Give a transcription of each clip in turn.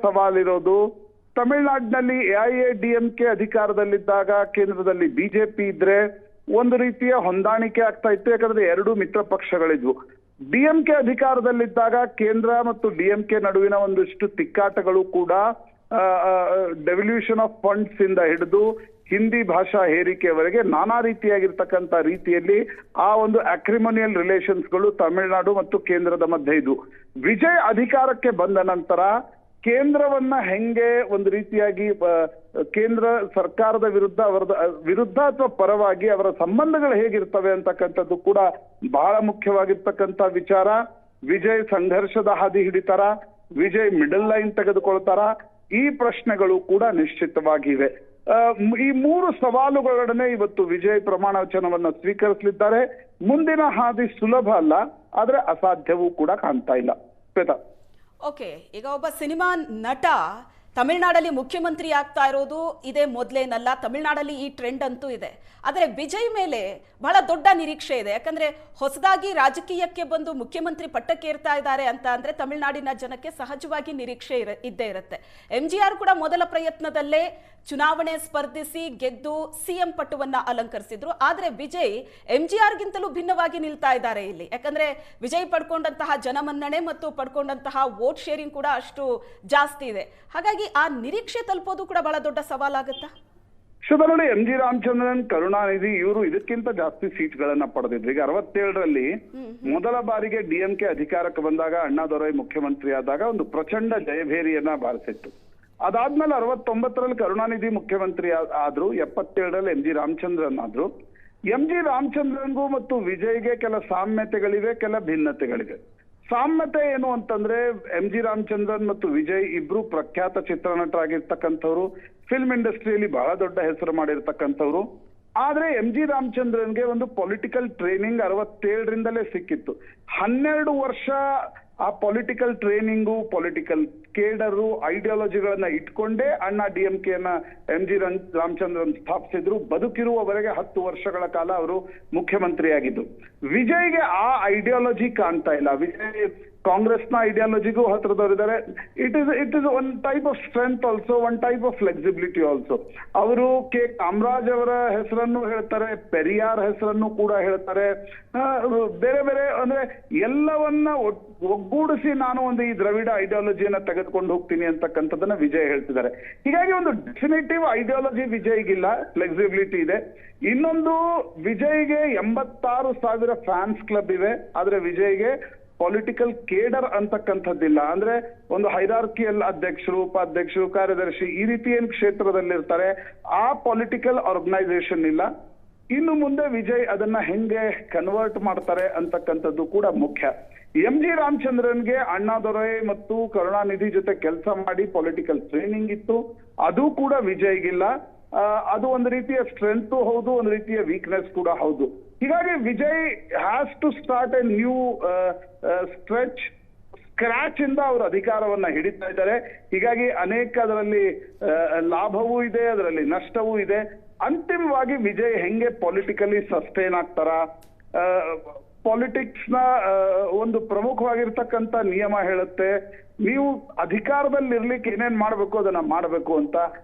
ಸವಾಲಿರೋದು ತಮಿಳುನಾಡಿನಲ್ಲಿ ಎಐಎಡಿಎಂಕೆ ಅಧಿಕಾರದಲ್ಲಿದ್ದಾಗ ಕೇಂದ್ರದಲ್ಲಿ ಬಿಜೆಪಿ ಇದ್ರೆ ಒಂದು ರೀತಿಯ ಹೊಂದಾಣಿಕೆ ಆಗ್ತಾ ಇತ್ತು, ಯಾಕಂದ್ರೆ ಎರಡು ಮಿತ್ರ ಪಕ್ಷಗಳಿದ್ವು. ಡಿಎಂಕೆ ಅಧಿಕಾರದಲ್ಲಿದ್ದಾಗ ಕೇಂದ್ರ ಮತ್ತು ಡಿಎಂಕೆ ನಡುವಿನ ಒಂದಿಷ್ಟು ತಿಕ್ಕಾಟಗಳು ಕೂಡ ಡೆವಲ್ಯೂಷನ್ ಆಫ್ ಫಂಡ್ಸ್ ಇಂದ ಹಿಡಿದು ಹಿಂದಿ ಭಾಷಾ ಹೇರಿಕೆಯವರೆಗೆ ನಾನಾ ರೀತಿಯಾಗಿರ್ತಕ್ಕಂಥ ರೀತಿಯಲ್ಲಿ ಆ ಒಂದು ಅಕ್ರಿಮೋನಿಯಲ್ ರಿಲೇಷನ್ಸ್ಗಳು ತಮಿಳುನಾಡು ಮತ್ತು ಕೇಂದ್ರದ ಮಧ್ಯೆ ಇದ್ವು. ವಿಜಯ್ ಅಧಿಕಾರಕ್ಕೆ ಬಂದ ನಂತರ ಕೇಂದ್ರವನ್ನ ಹೆಂಗೆ ಒಂದು ರೀತಿಯಾಗಿ ಕೇಂದ್ರ ಸರ್ಕಾರದ ವಿರುದ್ಧ ಅಥವಾ ಪರವಾಗಿ ಅವರ ಸಂಬಂಧಗಳು ಹೇಗಿರ್ತವೆ ಅಂತಕ್ಕಂಥದ್ದು ಕೂಡ ಬಹಳ ಮುಖ್ಯವಾಗಿರ್ತಕ್ಕಂಥ ವಿಚಾರ. ವಿಜಯ್ ಸಂಘರ್ಷದ ಹಾದಿ ಹಿಡಿತಾರ, ವಿಜಯ್ ಮಿಡಲ್ ಲೈನ್ ತೆಗೆದುಕೊಳ್ತಾರ, ಈ ಪ್ರಶ್ನೆಗಳು ಕೂಡ ನಿಶ್ಚಿತವಾಗಿವೆ. ಈ ಮೂರು ಸವಾಲುಗಳೊಡನೆ ಇವತ್ತು ವಿಜಯ್ ಪ್ರಮಾಣ ವಚನವನ್ನ ಸ್ವೀಕರಿಸಲಿದ್ದಾರೆ. ಮುಂದಿನ ಹಾದಿ ಸುಲಭ ಅಲ್ಲ, ಆದ್ರೆ ಅಸಾಧ್ಯವೂ ಕೂಡ ಕಾಣ್ತಾ ಇಲ್ಲ. ಶ್ವೇತಾ, ಓಕೆ, ಈಗ ಒಬ್ಬ ಸಿನಿಮಾ ನಟ ತಮಿಳುನಾಡಲ್ಲಿ ಮುಖ್ಯಮಂತ್ರಿ ಆಗ್ತಾ ಇರೋದು ಇದೇ ಮೊದಲೇನಲ್ಲ. ತಮಿಳುನಾಡಲ್ಲಿ ಈ ಟ್ರೆಂಡ್ ಅಂತೂ ಇದೆ. ಆದರೆ ವಿಜಯ್ ಮೇಲೆ ಬಹಳ ದೊಡ್ಡ ನಿರೀಕ್ಷೆ ಇದೆ. ಯಾಕಂದ್ರೆ ಹೊಸದಾಗಿ ರಾಜಕೀಯಕ್ಕೆ ಬಂದು ಮುಖ್ಯಮಂತ್ರಿ ಪಟ್ಟಕ್ಕೇರ್ತಾ ಇದ್ದಾರೆ ಅಂತ ಅಂದ್ರೆ ತಮಿಳುನಾಡಿನ ಜನಕ್ಕೆ ಸಹಜವಾಗಿ ನಿರೀಕ್ಷೆ ಇದ್ದೇ ಇರುತ್ತೆ. MGR ಕೂಡ ಮೊದಲ ಪ್ರಯತ್ನದಲ್ಲೇ ಚುನಾವಣೆ ಸ್ಪರ್ಧಿಸಿ ಗೆದ್ದು ಸಿಎಂ ಪಟ್ಟವನ್ನ ಅಲಂಕರಿಸಿದ್ರು. ಆದ್ರೆ ವಿಜಯ್ MGR ಗಿಂತಲೂ ಭಿನ್ನವಾಗಿ ನಿಲ್ತಾ ಇದ್ದಾರೆ ಇಲ್ಲಿ. ಯಾಕಂದ್ರೆ ವಿಜಯ್ ಪಡ್ಕೊಂಡಂತಹ ಜನಮನ್ನಣೆ ಮತ್ತು ಪಡ್ಕೊಂಡಂತಹ ವೋಟ್ ಶೇರಿಂಗ್ ಕೂಡ ಅಷ್ಟು ಜಾಸ್ತಿ ಇದೆ. ಹಾಗಾಗಿ ಆ ನಿರೀಕ್ಷೆ ತಲುಪೋದು ಕೂಡ ಬಹಳ ದೊಡ್ಡ ಸವಾಲಾಗುತ್ತಾ? ನೋಡಿ, MG ರಾಮಚಂದ್ರನ್, ಕರುಣಾನಿಧಿ ಇವರು ಇದಕ್ಕಿಂತ ಜಾಸ್ತಿ ಸೀಟ್ಗಳನ್ನ ಪಡೆದಿದ್ರು. ಈಗ 67ರಲ್ಲಿ ಮೊದಲ ಬಾರಿಗೆ ಡಿಎಂಕೆ ಅಧಿಕಾರಕ್ಕೆ ಬಂದಾಗ ಅಣ್ಣಾದೊರೈ ಮುಖ್ಯಮಂತ್ರಿ ಆದಾಗ ಒಂದು ಪ್ರಚಂಡ ಜಯಭೇರಿಯನ್ನ ಬಾರಿಸಿತ್ತು. ಅದಾದ್ಮೇಲೆ 69ರಲ್ಲಿ ಕರುಣಾನಿಧಿ ಮುಖ್ಯಮಂತ್ರಿ ಆದ್ರು, 77ರಲ್ಲಿ MG ರಾಮಚಂದ್ರನ್ ಆದ್ರು. MG ರಾಮಚಂದ್ರನ್ಗೂ ಮತ್ತು ವಿಜಯ್ಗೆ ಕೆಲ ಸಾಮ್ಯತೆಗಳಿವೆ, ಕೆಲ ಭಿನ್ನತೆಗಳಿವೆ. ಸಾಮ್ಯತೆ ಏನು ಅಂತಂದ್ರೆ MG ರಾಮಚಂದ್ರನ್ ಮತ್ತು ವಿಜಯ್ ಇಬ್ರು ಪ್ರಖ್ಯಾತ ಚಿತ್ರನಟರಾಗಿರ್ತಕ್ಕಂಥವ್ರು, ಫಿಲ್ಮ್ ಇಂಡಸ್ಟ್ರಿಯಲ್ಲಿ ಬಹಳ ದೊಡ್ಡ ಹೆಸರು ಮಾಡಿರ್ತಕ್ಕಂಥವ್ರು. ಆದ್ರೆ MG ರಾಮಚಂದ್ರನ್ಗೆ ಒಂದು ಪೊಲಿಟಿಕಲ್ ಟ್ರೈನಿಂಗ್ 67ರಿಂದಲೇ ಸಿಕ್ಕಿತ್ತು. 12 ವರ್ಷ ಆ ಪೊಲಿಟಿಕಲ್ ಟ್ರೈನಿಂಗು, ಪೊಲಿಟಿಕಲ್ ಕೇಡರು, ಐಡಿಯಾಲಜಿಗಳನ್ನ ಇಟ್ಕೊಂಡೇ ಅಣ್ಣಾ ಡಿಎಂಕೆಯನ್ನ MG ರಾಮಚಂದ್ರನ್ ಸ್ಥಾಪಿಸಿದ್ರು. ಬದುಕಿರುವವರೆಗೆ 10 ವರ್ಷಗಳ ಕಾಲ ಅವರು ಮುಖ್ಯಮಂತ್ರಿಯಾಗಿದ್ದು. ವಿಜಯ್ಗೆ ಆ ಐಡಿಯಾಲಜಿ ಕಾಣ್ತಾ ಇಲ್ಲ. ವಿಜಯ್ ಕಾಂಗ್ರೆಸ್ನ ಐಡಿಯಾಲಜಿಗೂ ಹತ್ರದವರಿದ್ದಾರೆ. It is one type of strength also, one type of flexibility also. ಅವರು ಕಾಮರಾಜ್ ಅವರ ಹೆಸರನ್ನು ಹೇಳ್ತಾರೆ, ಪೆರಿಯಾರ್ ಹೆಸರನ್ನು ಕೂಡ ಹೇಳ್ತಾರೆ. ಬೇರೆ ಬೇರೆ ಅಂದ್ರೆ ಎಲ್ಲವನ್ನ ಒಗ್ಗೂಡಿಸಿ ನಾನು ಒಂದು ಈ ದ್ರವಿಡ ಐಡಿಯಾಲಜಿಯನ್ನ ತೆಗೆದುಕೊಂಡು ಹೋಗ್ತೀನಿ ಅಂತಕ್ಕಂಥದ್ದನ್ನ ವಿಜಯ್ ಹೇಳ್ತಿದ್ದಾರೆ. ಹೀಗಾಗಿ ಒಂದು ಡೆಫಿನೇಟಿವ್ ಐಡಿಯಾಲಜಿ ವಿಜಯ್ಗಿಲ್ಲ, ಫ್ಲೆಕ್ಸಿಬಿಲಿಟಿ ಇದೆ. ಇನ್ನೊಂದು, ವಿಜಯ್ಗೆ 86,000 ಫ್ಯಾನ್ಸ್ ಕ್ಲಬ್ ಇವೆ, ಆದ್ರೆ ವಿಜಯ್ಗೆ ಪೊಲಿಟಿಕಲ್ ಕೇಡರ್ ಅಂತಕ್ಕಂಥದ್ದಿಲ್ಲ. ಅಂದ್ರೆ ಒಂದು ಹೈರಾರ್ಕಿಯಲ್ ಅಧ್ಯಕ್ಷರು, ಉಪಾಧ್ಯಕ್ಷರು, ಕಾರ್ಯದರ್ಶಿ ಈ ರೀತಿ ಏನ್ ಕ್ಷೇತ್ರದಲ್ಲಿರ್ತಾರೆ, ಆ ಪೊಲಿಟಿಕಲ್ ಆರ್ಗನೈಸೇಷನ್ ಇಲ್ಲ. ಇನ್ನು ಮುಂದೆ ವಿಜಯ್ ಅದನ್ನ ಹೆಂಗೆ ಕನ್ವರ್ಟ್ ಮಾಡ್ತಾರೆ ಅಂತಕ್ಕಂಥದ್ದು ಕೂಡ ಮುಖ್ಯ. MG ರಾಮಚಂದ್ರನ್ಗೆ ಅಣ್ಣಾದೊರೈ ಮತ್ತು ಕರುಣಾನಿಧಿ ಜೊತೆ ಕೆಲಸ ಮಾಡಿ ಪೊಲಿಟಿಕಲ್ ಟ್ರೈನಿಂಗ್ ಇತ್ತು, ಅದು ಕೂಡ ವಿಜಯ್ಗಿಲ್ಲ. ಅದು ಒಂದು ರೀತಿಯ ಸ್ಟ್ರೆಂತ್ ಹೌದು, ಒಂದು ರೀತಿಯ ವೀಕ್ನೆಸ್ ಕೂಡ ಹೌದು. ಹೀಗಾಗಿ Vijay has to start a new scratch ಇಂದ ಅವರು ಅಧಿಕಾರವನ್ನ ಹಿಡಿತಾ ಇದ್ದಾರೆ. ಹೀಗಾಗಿ ಅನೇಕ ಅದರಲ್ಲಿ ಲಾಭವೂ ಇದೆ, ಅದರಲ್ಲಿ ನಷ್ಟವೂ ಇದೆ. ಅಂತಿಮವಾಗಿ ವಿಜಯ್ ಹೆಂಗೆ ಪೊಲಿಟಿಕಲಿ ಸಸ್ಟೈನ್ ಆಗ್ತಾರ, ಪಾಲಿಟಿಕ್ಸ್ ನ ಒಂದು ಪ್ರಮುಖವಾಗಿರ್ತಕ್ಕಂಥ ನಿಯಮ ಹೇಳುತ್ತೆ, ನೀವು ಅಧಿಕಾರದಲ್ಲಿ ಇರ್ಲಿಕ್ಕೆ ಏನೇನ್ ಮಾಡ್ಬೇಕು ಅದನ್ನ ಮಾಡ್ಬೇಕು ಅಂತ.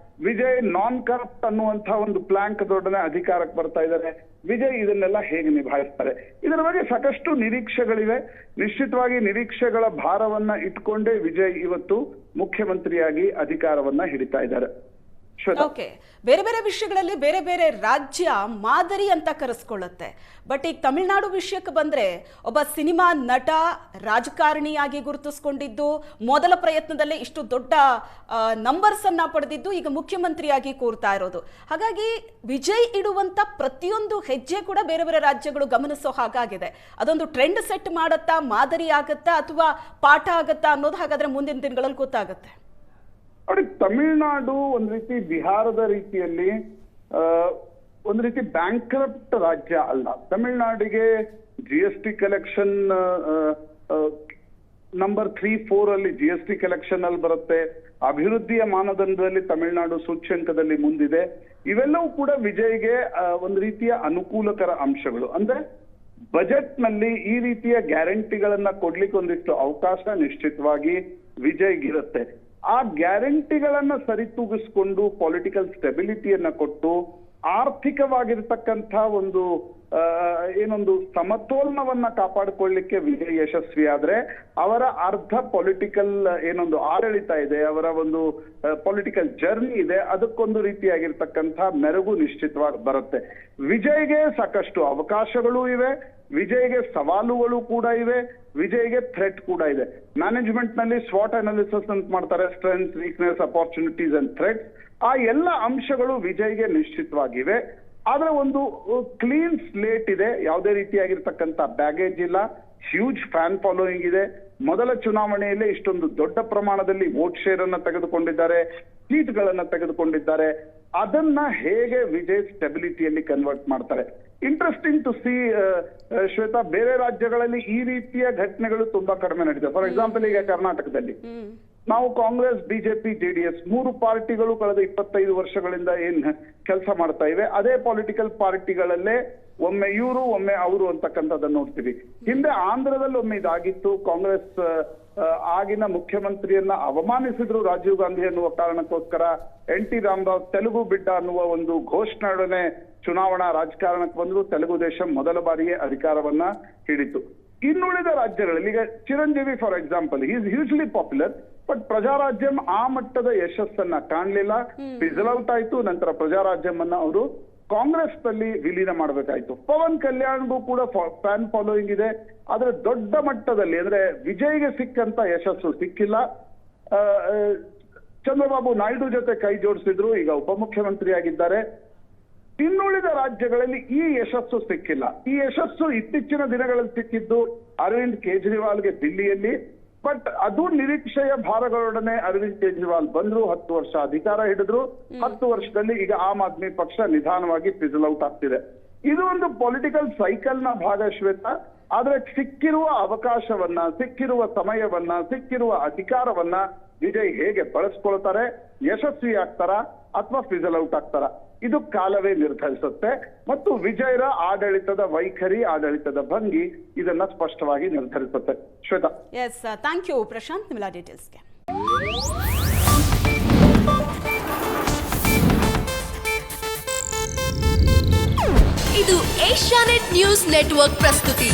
ವಿಜಯ್ ನಾನ್ ಕರಪ್ಟ್ ಅನ್ನುವಂತ ಒಂದು ಪ್ಲಾಂಕ್ ದೊಡ್ಡನೆ ಅಧಿಕಾರಕ್ಕೆ ಬರ್ತಾ ಇದ್ದಾರೆ. ವಿಜಯ್ ಇದನ್ನೆಲ್ಲ ಹೇಗೆ ನಿಭಾಯಿಸ್ತಾರೆ, ಇದರ ಬಗ್ಗೆ ಸಾಕಷ್ಟು ನಿರೀಕ್ಷೆಗಳಿವೆ. ನಿಶ್ಚಿತವಾಗಿ ನಿರೀಕ್ಷೆಗಳ ಭಾರವನ್ನ ಇಟ್ಕೊಂಡೇ ವಿಜಯ್ ಇವತ್ತು ಮುಖ್ಯಮಂತ್ರಿಯಾಗಿ ಅಧಿಕಾರವನ್ನ ಹಿಡಿತಾ ಇದ್ದಾರೆ. ಓಕೆ, ಬೇರೆ ಬೇರೆ ವಿಷಯಗಳಲ್ಲಿ ಬೇರೆ ಬೇರೆ ರಾಜ್ಯ ಮಾದರಿ ಅಂತ ಕರೆಸ್ಕೊಳ್ಳುತ್ತೆ. ಬಟ್ ಈಗ ತಮಿಳುನಾಡು ವಿಷಯಕ್ಕೆ ಬಂದ್ರೆ ಒಬ್ಬ ಸಿನಿಮಾ ನಟ ರಾಜಕಾರಣಿಯಾಗಿ ಗುರುತಿಸ್ಕೊಂಡಿದ್ದು, ಮೊದಲ ಪ್ರಯತ್ನದಲ್ಲೇ ಇಷ್ಟು ದೊಡ್ಡ ನಂಬರ್ಸ್ ಅನ್ನ ಪಡೆದಿದ್ದು, ಈಗ ಮುಖ್ಯಮಂತ್ರಿಯಾಗಿ ಕೂರ್ತಾ ಇರೋದು. ಹಾಗಾಗಿ ವಿಜಯ್ ಇಡುವಂತ ಪ್ರತಿಯೊಂದು ಹೆಜ್ಜೆ ಕೂಡ ಬೇರೆ ಬೇರೆ ರಾಜ್ಯಗಳು ಗಮನಿಸೋ ಹಾಗಾಗಿದೆ. ಅದೊಂದು ಟ್ರೆಂಡ್ ಸೆಟ್ ಮಾಡತ್ತಾ, ಮಾದರಿ ಆಗತ್ತಾ, ಅಥವಾ ಪಾಠ ಆಗತ್ತಾ ಅನ್ನೋದು ಹಾಗಾದ್ರೆ ಮುಂದಿನ ದಿನಗಳಲ್ಲಿ ಗೊತ್ತಾಗುತ್ತೆ. ನೋಡಿ, ತಮಿಳುನಾಡು ಒಂದು ರೀತಿ ಬಿಹಾರದ ರೀತಿಯಲ್ಲಿ ಒಂದು ರೀತಿ ಬ್ಯಾಂಕ್ರಪ್ಟ್ ರಾಜ್ಯ ಅಲ್ಲ. ತಮಿಳುನಾಡಿಗೆ GST ಕಲೆಕ್ಷನ್ ನಂಬರ್ 3-4 ಅಲ್ಲಿ GST ಕಲೆಕ್ಷನ್ ಅಲ್ಲಿ ಬರುತ್ತೆ. ಅಭಿವೃದ್ಧಿಯ ಮಾನದಂಡದಲ್ಲಿ ತಮಿಳುನಾಡು ಸೂಚ್ಯಂಕದಲ್ಲಿ ಮುಂದಿದೆ. ಇವೆಲ್ಲವೂ ಕೂಡ ವಿಜಯ್ಗೆ ಒಂದು ರೀತಿಯ ಅನುಕೂಲಕರ ಅಂಶಗಳು. ಅಂದ್ರೆ ಬಜೆಟ್ ನಲ್ಲಿ ಈ ರೀತಿಯ ಗ್ಯಾರಂಟಿಗಳನ್ನ ಕೊಡ್ಲಿಕ್ಕೆ ಒಂದಿಷ್ಟು ಅವಕಾಶ ನಿಶ್ಚಿತವಾಗಿ ವಿಜಯ್ಗಿರುತ್ತೆ. ಆ ಗ್ಯಾರಂಟಿಗಳನ್ನ ಸರಿತೂಗಿಸ್ಕೊಂಡು ಪೊಲಿಟಿಕಲ್ ಸ್ಟೆಬಿಲಿಟಿಯನ್ನ ಕೊಟ್ಟು ಆರ್ಥಿಕವಾಗಿರ್ತಕ್ಕಂಥ ಒಂದು ಏನೊಂದು ಸಮತೋಲನವನ್ನ ಕಾಪಾಡಿಕೊಳ್ಳಿಕ್ಕೆ ವಿಜಯ್ ಯಶಸ್ವಿ ಆದ್ರೆ ಅವರ ಅರ್ಧ ಪೊಲಿಟಿಕಲ್ ಏನೊಂದು ಆಡಳಿತ ಇದೆ, ಅವರ ಒಂದು ಪೊಲಿಟಿಕಲ್ ಜರ್ನಿ ಇದೆ, ಅದಕ್ಕೊಂದು ರೀತಿಯಾಗಿರ್ತಕ್ಕಂಥ ಮೆರುಗು ನಿಶ್ಚಿತವಾಗಿ ಬರುತ್ತೆ. ವಿಜಯ್ಗೆ ಸಾಕಷ್ಟು ಅವಕಾಶಗಳು ಇವೆ, ವಿಜಯ್ಗೆ ಸವಾಲುಗಳು ಕೂಡ ಇವೆ, ವಿಜಯ್ಗೆ ಥ್ರೆಟ್ ಕೂಡ ಇದೆ. ಮ್ಯಾನೇಜ್ಮೆಂಟ್ ನಲ್ಲಿ ಸ್ವಾಟ್ ಅನಾಲಿಸಿಸ್ ಅಂತ ಮಾಡ್ತಾರೆ, strength, weakness, opportunities and threats. ಆ ಎಲ್ಲ ಅಂಶಗಳು ವಿಜಯ್ಗೆ ನಿಶ್ಚಿತವಾಗಿವೆ. ಆದ್ರೆ ಒಂದು ಕ್ಲೀನ್ ಸ್ಲೇಟ್ ಇದೆ, ಯಾವುದೇ ರೀತಿಯಾಗಿರ್ತಕ್ಕಂಥ ಬ್ಯಾಗೇಜ್ ಇಲ್ಲ, ಹ್ಯೂಜ್ ಫ್ಯಾನ್ ಫಾಲೋಯಿಂಗ್ ಇದೆ. ಮೊದಲ ಚುನಾವಣೆಯಲ್ಲೇ ಇಷ್ಟೊಂದು ದೊಡ್ಡ ಪ್ರಮಾಣದಲ್ಲಿ ವೋಟ್ ಶೇರ್ ಅನ್ನ ತೆಗೆದುಕೊಂಡಿದ್ದಾರೆ, ಸೀಟ್ಗಳನ್ನ ತೆಗೆದುಕೊಂಡಿದ್ದಾರೆ. ಅದನ್ನ ಹೇಗೆ ವಿಜಯ್ ಸ್ಟೆಬಿಲಿಟಿಯಲ್ಲಿ ಕನ್ವರ್ಟ್ ಮಾಡ್ತಾರೆ? ಇಂಟ್ರೆಸ್ಟಿಂಗ್ ಟು ಸಿ ಶ್ವೇತಾ, ಬೇರೆ ರಾಜ್ಯಗಳಲ್ಲಿ ಈ ರೀತಿಯ ಘಟನೆಗಳು ತುಂಬಾ ಕಡಿಮೆ ನಡೀತವೆ. ಫಾರ್ ಎಕ್ಸಾಂಪಲ್, ಈಗ ಕರ್ನಾಟಕದಲ್ಲಿ ನಾವು ಕಾಂಗ್ರೆಸ್, ಬಿಜೆಪಿ, ಜೆಡಿಎಸ್ 3 ಪಾರ್ಟಿಗಳು ಕಳೆದ 25 ವರ್ಷಗಳಿಂದ ಏನ್ ಕೆಲಸ ಮಾಡ್ತಾ ಇವೆ. ಅದೇ ಪೊಲಿಟಿಕಲ್ ಪಾರ್ಟಿಗಳಲ್ಲೇ ಒಮ್ಮೆ ಇವರು ಒಮ್ಮೆ ಅವರು ಅಂತಕ್ಕಂಥದ್ದನ್ನು ನೋಡ್ತೀವಿ. ಹಿಂದೆ ಆಂಧ್ರದಲ್ಲಿ ಒಮ್ಮೆ ಇದಾಗಿತ್ತು. ಕಾಂಗ್ರೆಸ್ ಆಗಿನ ಮುಖ್ಯಮಂತ್ರಿಯನ್ನ ಅವಮಾನಿಸಿದ್ರು ರಾಜೀವ್ ಗಾಂಧಿ ಅನ್ನುವ ಕಾರಣಕ್ಕೋಸ್ಕರ. NT ರಾಮರಾವ್ ತೆಲುಗು ಬಿಡ್ಡ ಅನ್ನುವ ಒಂದು ಘೋಷಣೆಯೊಡನೆ ಚುನಾವಣಾ ರಾಜಕಾರಣಕ್ಕೆ ಬಂದ್ರು. ತೆಲುಗು ದೇಶಂ ಮೊದಲ ಬಾರಿಗೆ ಅಧಿಕಾರವನ್ನ ಹಿಡಿತು. ಇನ್ನುಳಿದ ರಾಜ್ಯಗಳಲ್ಲಿ ಈಗ Chiranjeevi for example, is hugely popular, but Prajarajyam ಆ ಮಟ್ಟದ ಯಶಸ್ಸನ್ನ ಕಾಣ್ಲಿಲ್ಲ, ಫಿಸಲ್ ಔಟ್ ಆಯ್ತು. ನಂತರ ಪ್ರಜಾರಾಜ್ಯಂ ಅನ್ನ ಅವರು ಕಾಂಗ್ರೆಸ್ ನಲ್ಲಿ ವಿಲೀನ ಮಾಡಬೇಕಾಯ್ತು. ಪವನ್ ಕಲ್ಯಾಣ್ಗೂ ಕೂಡ ಫ್ಯಾನ್ ಫಾಲೋಯಿಂಗ್ ಇದೆ, ಆದ್ರೆ ದೊಡ್ಡ ಮಟ್ಟದಲ್ಲಿ ಅಂದ್ರೆ ವಿಜಯ್ಗೆ ಸಿಕ್ಕಂತ ಯಶಸ್ಸು ಸಿಕ್ಕಿಲ್ಲ. ಚಂದ್ರಬಾಬು ನಾಯ್ಡು ಜೊತೆ ಕೈ ಜೋಡಿಸಿದ್ರು, ಈಗ ಉಪಮುಖ್ಯಮಂತ್ರಿ ಆಗಿದ್ದಾರೆ. ಇನ್ನುಳಿದ ರಾಜ್ಯಗಳಲ್ಲಿ ಈ ಯಶಸ್ಸು ಸಿಕ್ಕಿಲ್ಲ. ಈ ಯಶಸ್ಸು ಇತ್ತೀಚಿನ ದಿನಗಳಲ್ಲಿ ಸಿಕ್ಕಿದ್ದು ಅರವಿಂದ್ ಕೇಜ್ರಿವಾಲ್ಗೆ ದಿಲ್ಲಿಯಲ್ಲಿ. ಬಟ್ ಅದು ನಿರೀಕ್ಷೆಯ ಭಾರಗಳೊಡನೆ ಅರವಿಂದ್ ಕೇಜ್ರಿವಾಲ್ ಬಂದ್ರು, 10 ವರ್ಷ ಅಧಿಕಾರ ಹಿಡಿದ್ರು. 10 ವರ್ಷದಲ್ಲಿ ಈಗ ಆಮ್ ಆದ್ಮಿ ಪಕ್ಷ ನಿಧಾನವಾಗಿ ಫಿಸಲ್ ಔಟ್ ಆಗ್ತಿದೆ. ಇದು ಒಂದು ಪೊಲಿಟಿಕಲ್ ಸೈಕಲ್ ನ ಭಾಗ ಶ್ವೇತಾ. ಆದ್ರೆ ಸಿಕ್ಕಿರುವ ಅವಕಾಶವನ್ನ, ಸಿಕ್ಕಿರುವ ಸಮಯವನ್ನ, ಸಿಕ್ಕಿರುವ ಅಧಿಕಾರವನ್ನ ವಿಜಯ್ ಹೇಗೆ ಬಳಸ್ಕೊಳ್ತಾರೆ, ಯಶಸ್ವಿ ಆಗ್ತಾರ ಅಥವಾ ಫಿಸಲ್ ಔಟ್ ಆಗ್ತಾರ, ಇದು ಕಾಲವೇ ನಿರ್ಧರಿಸುತ್ತೆ. ಮತ್ತು ವಿಜಯರ ಆಡಳಿತದ ವೈಖರಿ, ಆಡಳಿತದ ಭಂಗಿ ಇದನ್ನ ಸ್ಪಷ್ಟವಾಗಿ ನಿರ್ಧರಿಸುತ್ತೆ. Shweta. Yes, thank you Prashant, ನಿಮ್ಮೆಲ್ಲ ಡೀಟೇಲ್ಸ್ಗೆ. ಇದು ಏಷ್ಯಾನೆಟ್ ನ್ಯೂಸ್ ನೆಟ್ವರ್ಕ್ ಪ್ರಸ್ತುತಿ.